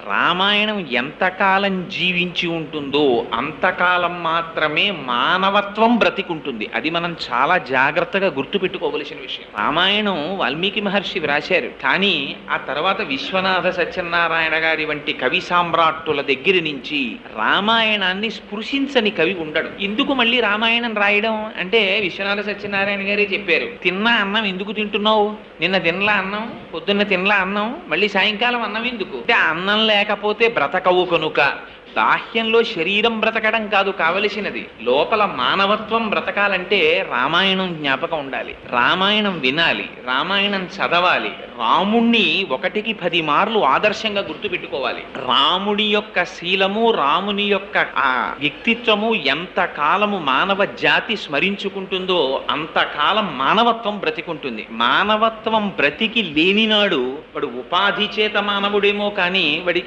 రామాయణం ఎంతకాలం జీవించి ఉంటుందో అంతకాలం మాత్రమే మానవత్వం బ్రతికుంటుంది. అది మనం చాలా జాగ్రత్తగా గుర్తుపెట్టుకోవలసిన విషయం. రామాయణం వాల్మీకి మహర్షి వ్రాశారు, కానీ ఆ తర్వాత విశ్వనాథ సత్యనారాయణ గారి వంటి కవి సామ్రాట్టుల దగ్గర నుంచి రామాయణాన్ని స్పృశించని కవి ఉండడు. ఎందుకు మళ్ళీ రామాయణం రాయడం అంటే విశ్వనాథ సత్యనారాయణ గారే చెప్పారు, తిన్న అన్నం ఎందుకు తింటున్నావు, నిన్న తినలా అన్నం, పొద్దున్న తినలా అన్నం, మళ్ళీ సాయంకాలం అన్నం ఎందుకు అంటే అన్నం లేకపోతే బ్రతకవు కనుక. బాహ్యంలో శరీరం బ్రతకడం కాదు కావలసినది, లోపల మానవత్వం బ్రతకాలంటే రామాయణం జ్ఞాపకం ఉండాలి, రామాయణం వినాలి, రామాయణం చదవాలి, రాముణ్ణి 1కి 10 మార్లు ఆదర్శంగా గుర్తుపెట్టుకోవాలి. రాముడి యొక్క శీలము, రాముని యొక్క ఆ వ్యక్తిత్వము ఎంత కాలము మానవ జాతి స్మరించుకుంటుందో అంతకాలం మానవత్వం బ్రతికుంటుంది. మానవత్వం బ్రతికి లేనినాడు వాడు ఉపాధి చేత మానవుడేమో కానీ వాడికి